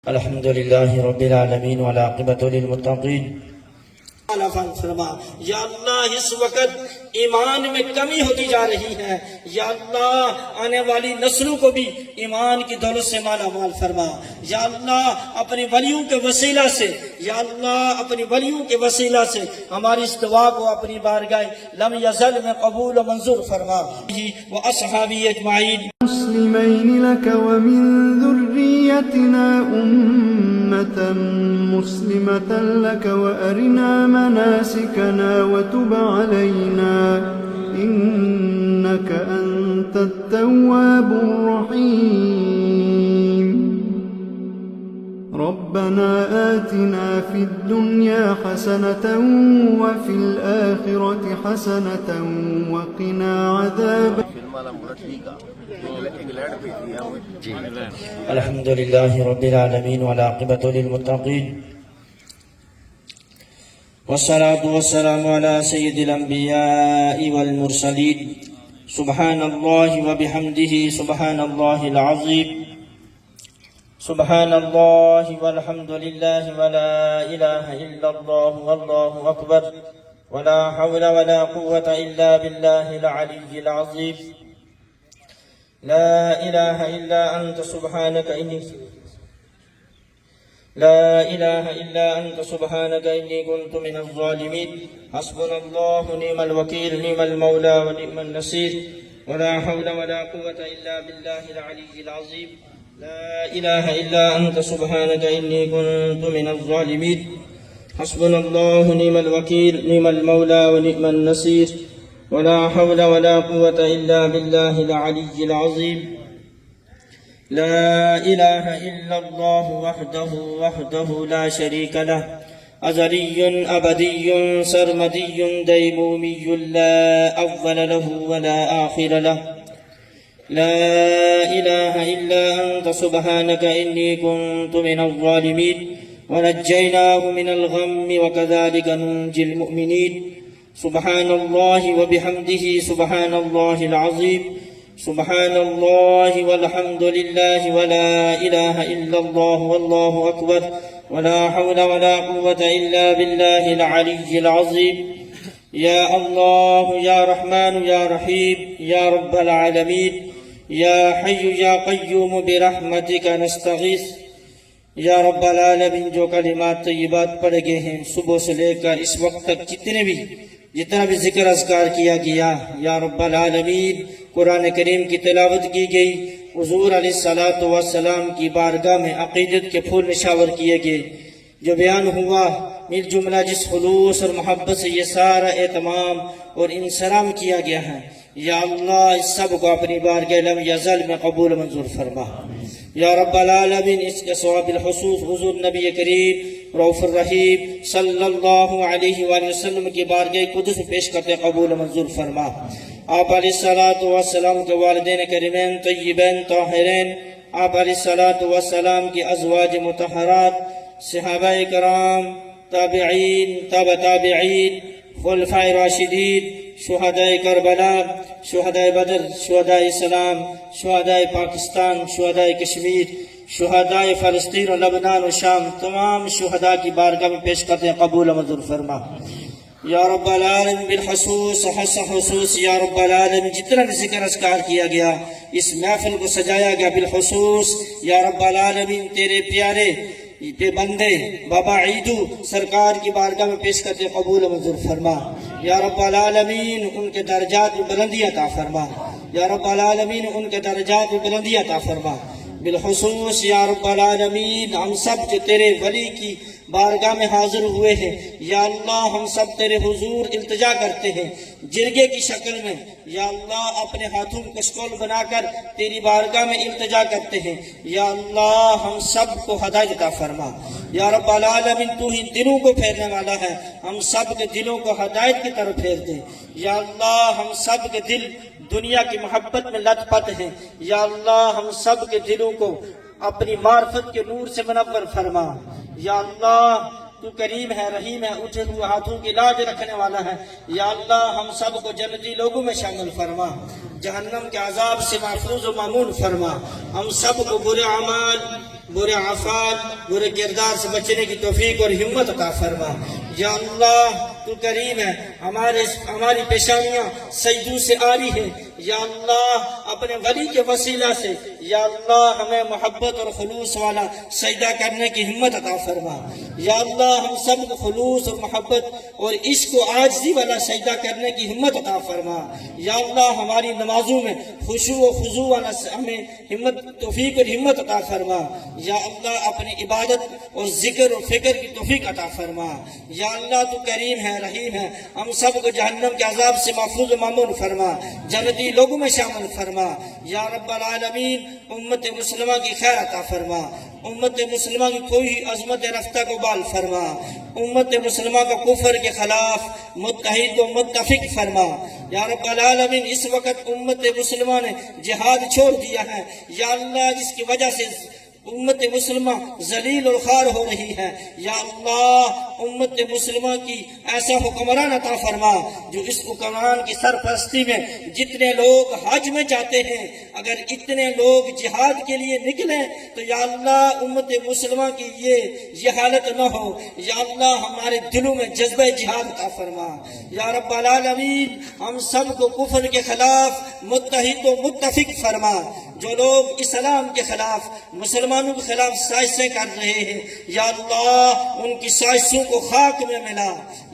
अल्हम्दुलिल्लाहि रब्बिल आलमीन वल आक़िबतु लिल मुत्तक़ीन। फरमा या अल्लाह, इस वक्त ईमान में कमी होती जा रही है। या अल्लाह, आने वाली नस्लों को भी ईमान की दौलत से माला माल फरमा। या अल्लाह, अपने वलियों के वसीला से, या अल्लाह, अपने वलियों के वसीला से हमारी इस दुआ को अपनी बारगाह लम यज़ल में कबूल व मंजूर फरमा। व अस्हाबी अजमाइन मुस्लिमैन लक व मिन ذُرِّيَّتِنَا أُمَّةً مُسْلِمَةً لك وأرنا مناسكنا وتب علينا إنك أنت التواب الرحيم. ربنا آتنا في الدنيا حسنة وفي الآخرة حسنة وقنا عذاب. अल्हम्दुलिल्लाहि रब्बिल आलमीन वल आक़िबतु लिल मुत्तक़ीन। वस्सलातु वस्सलामु अला सय्यिदिल अंबियाइ वल मुरसलीन। सुब्हानल्लाहि व बिहम्दिहि सुब्हानल्लाहिल अज़ीम। सुब्हानल्लाहि वल्हम्दुलिल्लाहि व ला इलाहा इल्लल्लाह वल्लाहु अकबर व ला हौला व ला कुव्वता इल्ला बिल्लाहिल अलिय्यिल अज़ीम। ला इलाहा इल्ला अंत सुब्हानक इन्नी कुन्तु मिनज़ ज़ालिमीन। हस्बुनल्लाहु निअमल वकील निअमल मौला व निअमन नसीर व ला हौला व ला कुव्वता इल्ला बिल्लाहिल अलिय्यिल अज़ीम। ला इलाहा इल्ला अंत सुब्हानक इन्नी कुन्तु मिनज़ ज़ालिमीन। हस्बुनल्लाहु निअमल वकील निअमल मौला व निअमन नसीर वला हौला वला कुव्वता इल्ला बिल्लाहिल अलिय्यिल अज़ीम। ला इलाहा इल्लल्लाहु वहदहु ला शरीका लह अज़लियुन अबदियुन सरमदियुन दैमूमियुन ला अव्वल लहु वला आखिर लह। ला इलाहा इल्ला अंत सुब्हानक इन्नी कुन्तु मिनज़ ज़ालिमीन व नज्जयनाहु मिनल गम्मि व कज़ालिका नुंजिल मुअमिनीन। सुब्हानल्लाहि व बिहम्दिहि सुब्हानल्लाहिल अज़ीम। सुब्हानल्लाहि वल्हम्दुलिल्लाहि व ला इलाहा इल्लल्लाह वल्लाहु अकबर व ला हौला व ला कुव्वता इल्ला बिल्लाहिल अलिय्यिल अज़ीम। या अल्लाह या रहमान या रहीम या रब्बल आलमीन या हय्यु या क़य्यूम बिरहमतिका नस्तगीस। या रब्बल आलमीन, जो कलिमात तय्यबात पढ़े गए हैं सुबह से लेकर इस वक्त तक जितना भी जिक्र अज़कार किया गया, या रब्बल आलमीन, कुरान करीम की तिलावत की गई, हुज़ूर अलैहिस्सलातु वस्सलाम की बारगाह में अक़ीदत के फूल निशावर किए गए, जो बयान हुआ मिल जुमला जिस खुलूस और मोहब्बत से ये सारा एहतमाम और इंसराम किया गया है, या अल्लाह, इस सब को अपनी बारगाह लम यज़ल में कबूल मंजूर फरमा। या रब्बल आलमीन, इसके सवाबिल खुसूस हुज़ूर नबी करीम रऊफ़ुर रहीम सल्लल्लाहु अलैहि वसल्लम की बारगाह कुदस पेश करते कबूल मंजूर फरमा। आप अलैहिस्सलातु वस्सलाम के वालिदैन करीमैन तय्यबैन ताहिरैन, आप अलैहिस्सलातु वस्सलाम की अज़वाज मुतहहरात, सहाबाए कराम, ताबिईन, तबा ताबिईन, खुलफाए राशिदीन, शुहदाए करबला, शुहदाए बदर, शुहदाए इस्लाम, शुहदाए पाकिस्तान, शुहदाए कश्मीर, शुहदाए फ़लस्तीन और लबनान और शाम, तमाम शुहदा की बारगाह में पेश करते हैं कबूल मंजूर फरमा। या रब्बल आलमीन, बिलखुसूस हुसूस या रब्बल आलमीन, जितना भी जिक्र अज़कार किया गया, इस महफिल को सजाया गया बिलखुसूस, या रब्बल आलमीन, तेरे प्यारे पे बंदे बाबा ईदू सरकार की बारगाह में पेश करते कबूल मंजूर फरमा। या रब्बल आलमीन, उनके दर्जात में बुलंदी अता फरमा। या रब्बल आलमीन, उनके दर्जात में बुलंदी अता फरमा। बिलखुसूस या रब्बल आलमीन, हम सब जो तेरे वली की बारगाह में हाजिर हुए हैं, या अल्लाह, हम सब तेरे हुजूर इल्तिजा करते हैं जिरगे की शक्ल में। या अल्लाह, अपने हाथों को कशकोल बनाकर तेरी बारगाह में इल्तिजा करते हैं। या अल्लाह, हम सब को हिदायत अता फरमा। या रब्बल आलमीन, तू ही दिलों को फेरने वाला है, हम सब के दिलों को हिदायत की तरफ फेर दे। या अल्लाह, हम सब के दिल दुनिया की मोहब्बत में लथपथ हैं। या अल्लाह, हम सब के दिलों को अपनी मार्फत के नूर से मुनव्वर फरमा। या अल्लाह, तू करीम है, रहीम है, उठे हुए हाथों की लाज रखने वाला है। या अल्लाह, हम सब को जन्नती लोगों में शामिल फरमा, जहन्नम के अजाब से महफूज व मामून फरमा। हम सब को बुरे अमाल बुरे आफात बुरे किरदार से बचने की तौफीक और हिम्मत अता फरमा। या अल्लाह तू करीम है, हमारी पेशानियां सजदों से आ रही है। या अल्लाह अपने वली के वसीला से या अल्लाह हमें मोहब्बत और खुलूस वाला सजदा करने की हिम्मत अता फरमा। या अल्लाह हम सब को खुलूस और मोहब्बत और इश्क और आजिज़ी वाला सजदा करने की हिम्मत अता फरमा। या अल्लाह हमारी नमाजों में खुशू और खुजू वाला हमें हिम्मत तौफीक और हिम्मत अता फरमा। या अल्लाह अपनी इबादत और जिक्र और फिक्र की तौफीक अता फरमा। या अल्लाह तू करीम है, रहीम है, हम सब को जहन्नम के अजाब से महफूज और मामून फरमा, जन्नती लोगों में शामिल फरमा। या रब्बल आलमीन उम्मत मुस्लिमा की खैर अता फरमा, उम्मत मुस्लिमा की कोई अजमत रफ्ता को बाल फरमा, उम्मत मुस्लिमा का कुफर के खिलाफ मुत्तहिद व मुत्तफिक फरमा। या रब्बल आलमीन इस वक्त उम्मत मुस्लिमा ने जिहाद छोड़ दिया है, या अल्लाह जिसकी वजह से उम्मत मुस्लिमा जलील और खार हो रही है। या अल्लाह उम्मत मुस्लिमा की ऐसा हुक्मरान अता फरमा जो इस हुक्मरान की सरपरस्ती में जितने लोग हज में जाते हैं, अगर इतने लोग जिहाद के लिए निकले तो या अल्लाह उम्मत मुस्लिमा की ये हालत न हो। या अल्लाह हमारे दिलों में जज्बे जिहाद अता फरमा। या रब्बल आलमीन हम सब को कुफर के खिलाफ मुत्तहिद व मुत्तफिक फरमा। जो लोग इस्लाम के खिलाफ मुसलमानों के खिलाफ साजिशें कर रहे हैं, या अल्लाह उनकी साजिशों को खाक में मिला।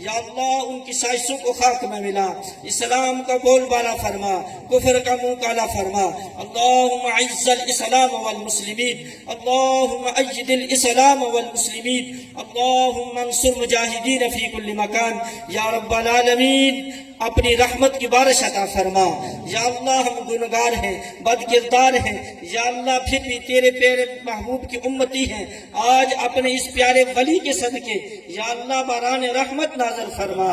या अल्लाह उनकी साजिशों को खाक में मिला। इस्लाम का बोलबाला फरमा, कुफर का मुंह काला फरमा। अल्लाहुम्मा अइज़्ज़िल इस्लाम वल मुस्लिमीन, अल्लाहुम्मा अय्यिदिल इस्लाम वल मुस्लिमीन, अल्लाहुम्मा अंसुर मुजाहिदीन फी कुल्ली मकान। या रब्बल आलमीन अपनी रहमत की बारिश अता फरमा। या अल्लाह हम गुनहगार हैं, बद किरदार हैं, या अल्लाह फिर भी तेरे प्यारे महबूब की उम्मती हैं। आज अपने इस प्यारे वली के सदके या अल्लाह बारान रहमत नाज़िल फरमा।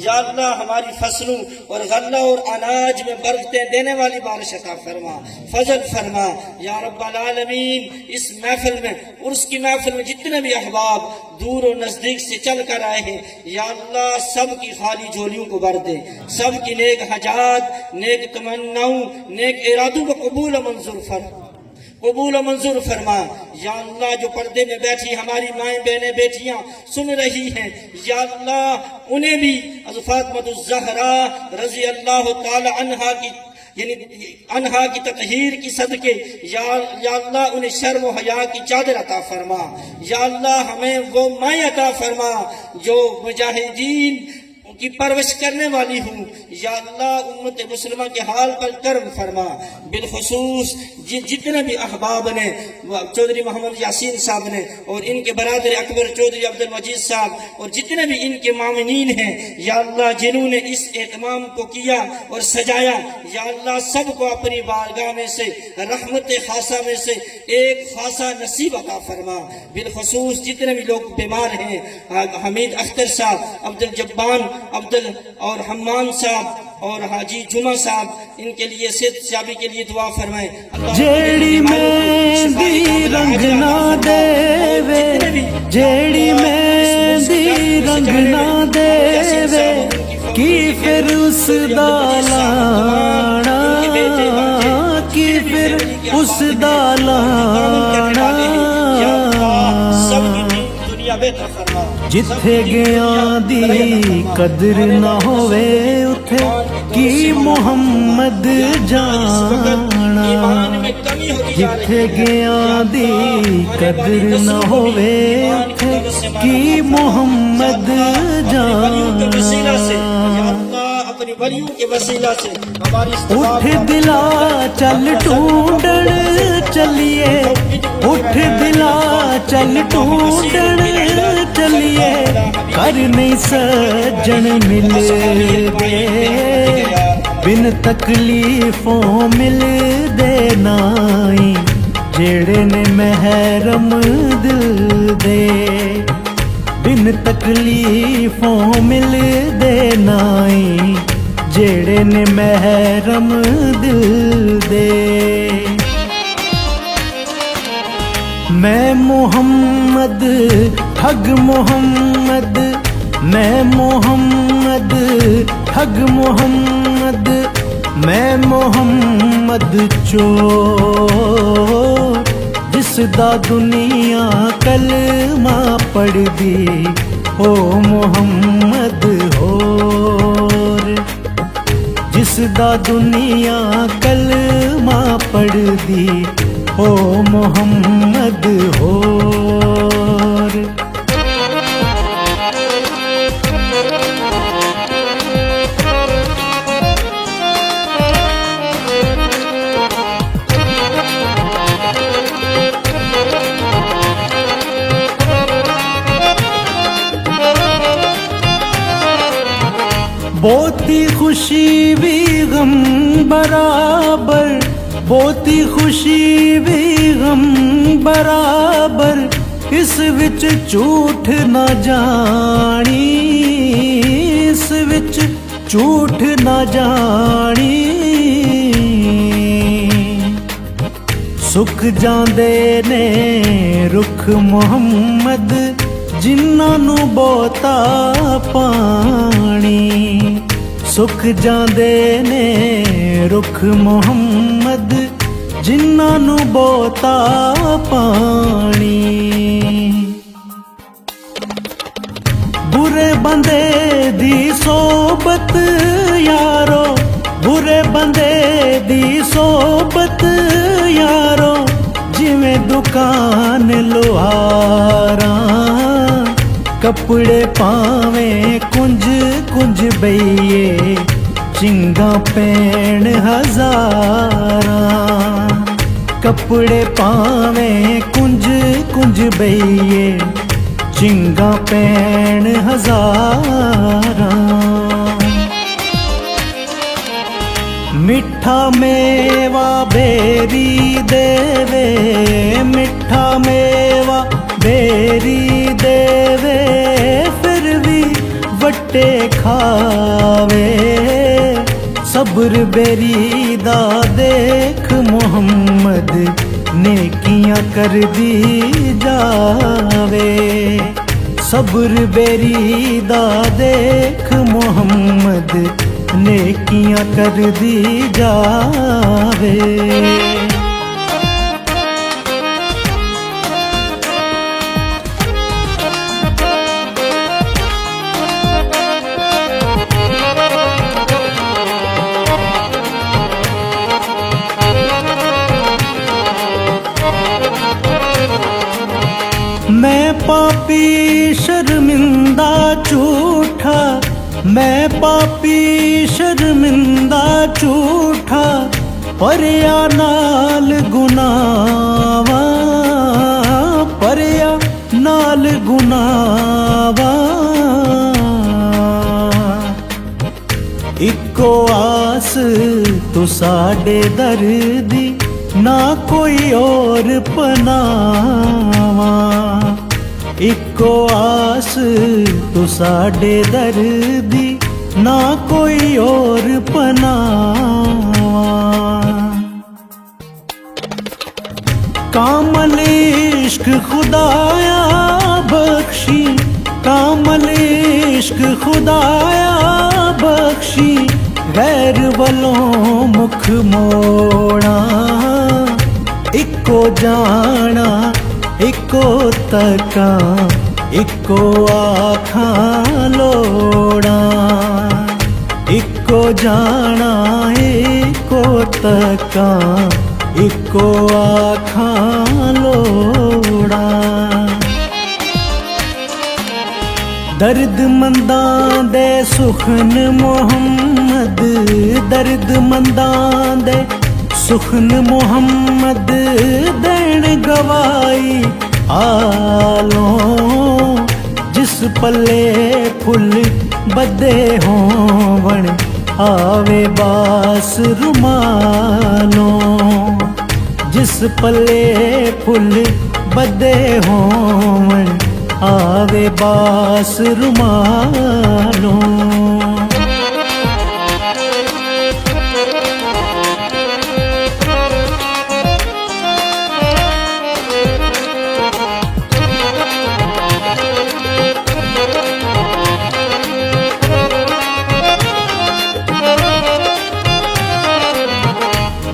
या अल्लाह हमारी फसलों और गल्ला और अनाज में बरकतें देने वाली बारिश अता फरमा, फजल फरमा। या रब्बल आलमीन इस महफिल में उर्स की महफिल में जितने भी अहबाब दूर और नजदीक से चल कर आए हैं, या अल्लाह सब की खाली झोलियों को भर दे, सब की नेक हजात, नेक तमन्नाओं, नेक इरादों को कबूल मंजूर फरमा। या अल्लाह जो पर्दे में बैठी हमारी माएँ बहनें बेटियां सुन रही हैं, या अल्लाह उन्हें भी फातिमातुज़ ज़हरा रज़ी अल्लाह ताला अनहा की ततहीर की सदके या अल्लाह उन्हें शर्म व हया की चादर अता फरमा। या अल्लाह हमें वो माएँ अता फरमा जो मुजाहिदीन की परवरिश करने वाली हूँ। या अल्लाह उम्मत मुस्लिमा के हाल पर कर्म फरमा। बिलखुसूस जितने भी अहबाब ने, चौधरी मोहम्मद यासीन साहब ने और इनके बरादर अकबर चौधरी अब्दुल मजीद साहब और जितने भी इनके मामिनीन हैं, या अल्लाह जिन्होंने इस एहतमाम को किया और सजाया, या अल्लाह सबको अपनी बारगाह में से रहमत खासा में से एक खासा नसीब अता फरमा। बिलखुसूस जितने भी लोग बीमार हैं, हमीद अख्तर साहब, अब्दुल जब्बान अब्दुल और हम्मान साहब और हाजी जुमा साहब, इनके लिए सेहत याबी के लिए दुआ फरमाएं। जेड़ी मेहंदी रंग ना देवे, जेड़ी मेहंदी रंग ना देवे, की फिर उस दा लाना, की फिर उस दा लाना। जिथे गया दी कदर ना होवे उथे की मोहम्मद जाना। जिथे गया दी कदर ना होवे उथे की मोहम्मद जाना। उठ दिला चल ढूंढण चलिए, उठ दिला चल ढूंढण चलिए, कर नहीं सज्जन मिलदे, बिन तकलीफों मिलदे नाई, जेड़े ने महरम दिल दे, बिन तकलीफों मिलदे नाई, जेड़े ने महरम दिल दे। मैं मोहम्मद ठग मोहम्मद, मैं मोहम्मद ठग मोहम्मद, मैं मोहम्मद चोर, जिस जिसदा दुनिया कलमा पढ़दी ओ मुहम्मद होर, जिसदा दुनिया कलमा पढ़दी ओ मुहम्मद होर। बहुती खुशी भी गम बराबर, बहुती खुशी भी गम बराबर, इस विच झूठ ना जानी, इस विच झूठ ना जानी। सुख जांदे ने रुख मुहम्मद जिन्हां नू बहुता पानी, सुख जांदे ने रुख मुहम्मद जिन्हां नू बहुता पानी। बुरे बंदे दी सोबत यारो, बुरे बंदे दी सोबत यारो, जिवें दुकान लोहारां, कपड़े पावे कुंज कुंज बइये, चिंगा पैण हजारां, कपड़े पावे कुंज कुंज बइये, चिंगा पैण हजारां। मिठा मेवा बेरी देवे, मिठा मेवा बेरी देवे, फिर भी वट्टे खावे, सब्र बेरी दा देख मुहम्मद नेकियां कर दी जावे, सब्र बेरी दा देख मुहम्मद नेकियां कर दी जावे। मैं पापी शर्मिंदा झूठा, मैं पापी शर्मिंदा झूठा, परया नाल गुनावा, परया नाल गुनावा। इको आस तू साडे दर दी, ना कोई और पनावा, इको आस तू साडे दर दी, ना कोई और पनावा। कामल इश्क खुदाया बख्शी, कामल इश्क खुदाया बख्शी, गैर वलों मुख मोड़ा, इको जाना इको तका, इको आखां लोड़ा, इको जाना इको तका, इको आखां लोड़ा। दर्द मंदां दे सुखन मुहम्मद, दर्द मंदां दे सुखन मुहम्मद, देन गवाई आलों, जिस पल्ले फुल बदे होवण, आवे बास रुमालों, जिस पल्ले फुल बदे होवण, आवे बास रुमालों।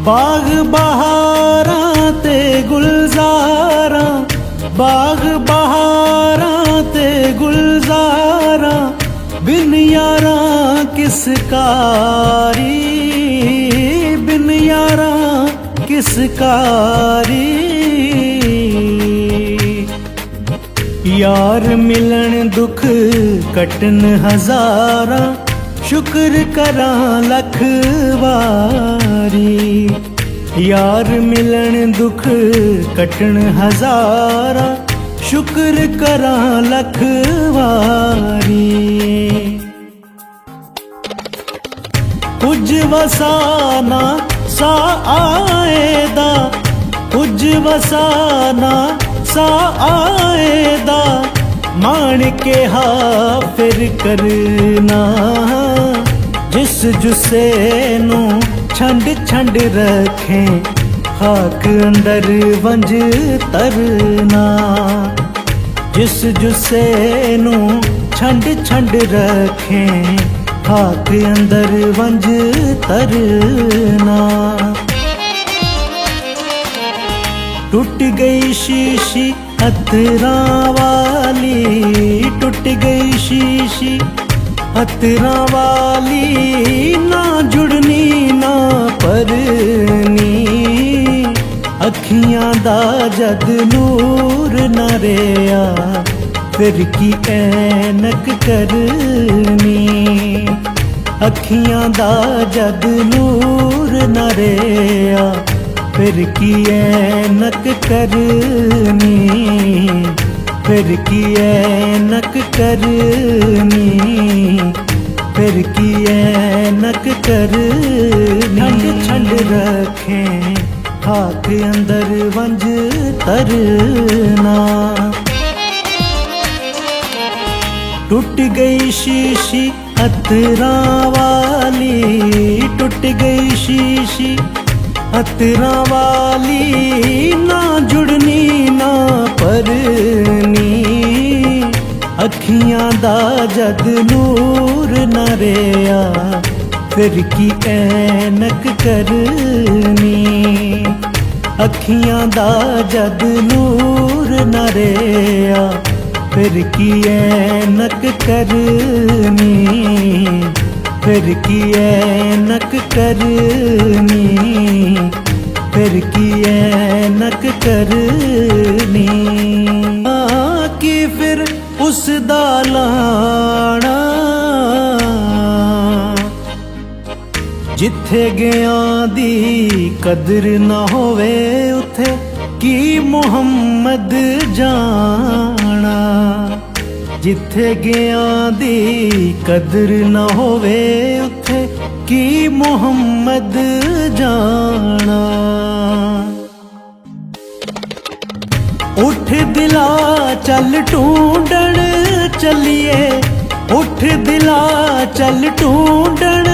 बाग बहारां ते गुलजार बाग बहारां ते गुलजारां बिन यारां किस कारी, बिन यारां किस कारी। यार मिलन दुख कटन हजारां शुक्र करां लख वारी। यार मिलन दुख कटन हजारां शुक्र करां लख वारी। कुछ वसाना सा आएदा, कुछ वसाना सा आएदा मान के हा फिर करना। जिस जुस्से नू छंड छंड रखें खाक अंदर वंज तरना। जिस जुस्से नू छंड छंड रखें खाक अंदर वंज तरना। टूट गई शीशी अतरां वाली, टूट गई शीशी अतरां वाली ना जुड़नी ना परनी। अखियां दा जद नूर न रेया फिर की ऐनक करनी। अखियां दा जद नूर न रेया फिर की ऐनक करनी। फिर की ऐनक करनी, फिर की ऐनक करनी। छंड छंड रखें खाक अंदर वंज तरना। टूट गई शीशी अतरां वाली, टूट गई शीशी अतरां वाली ना जुड़नी ना परनी। अखियां दा जद नूर न रेया फिर की ऐनक करनी। अखियां दा जद नूर न रेया फिर की ऐनक करनी। फिर की ऐनक करनी, फिर की ऐनक करनी। कि फिर उस दा लाना जिथे गया दी कदर ना होवे उथे की मुहम्मद जाना। जिथे गया दी कदर ना होवे उथे की मुहम्मद जाना। उठ दिला चल ढूंढण चलिए, उठ दिला चल ढूंढण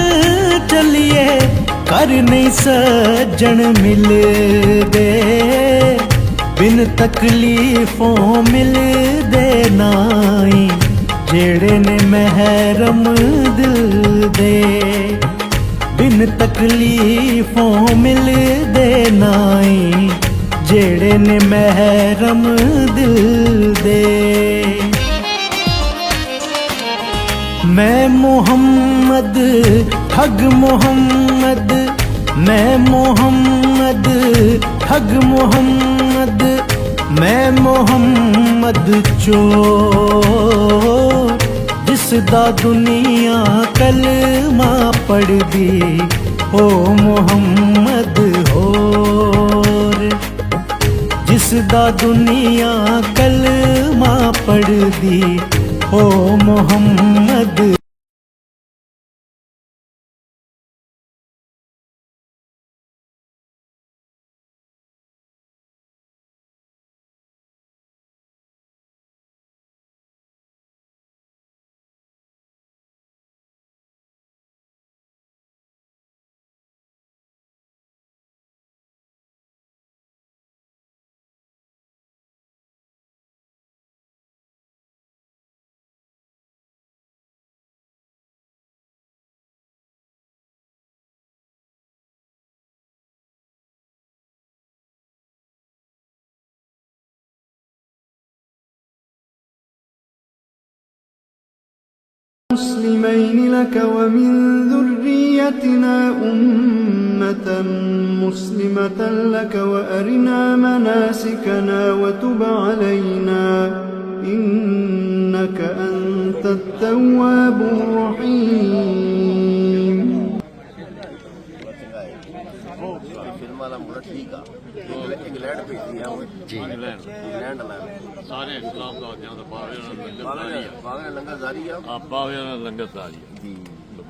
चलिए। कर नहीं सज्जन मिलदे बिन तकलीफों मिलदे नाई। जेड़े ने महरम दिल दे बिन तकलीफों मिलदे नाई। जेड़े ने महरम दिल दे। मैं मोहम्मद ठग मोहम्मद, मैं मोहम्मद ठग मोहम्मद, मैं मोहम्मद चोर। जिस दा दुनिया कलमा पढ़दी ओ मोहम्मद होर। जिस दा दुनिया कलमा पढ़दी ओ मोहम्मद المسلمين لك ومن ذريتنا أمة مسلمة لك وأرنا مناسكنا وتب علينا إنك أنت التواب الرحيم फिल्म वाला मुड़ा ठीक है इंग्लैंड भेजी है जी इंग्लैंड वाला सारे इस्लाम का ज्यादा बावे लंगर जारी है बावे लंगर जारी है जी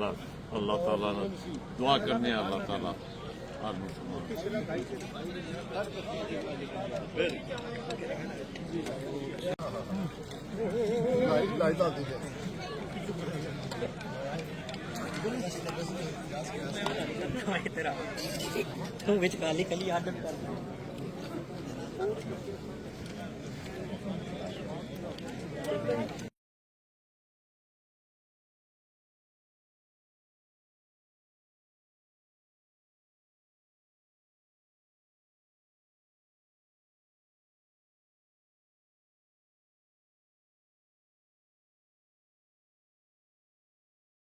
बस अल्लाह ताला ने दुआ करने अल्लाह ताला हर मुसलमान तू विच काली कली आदम कर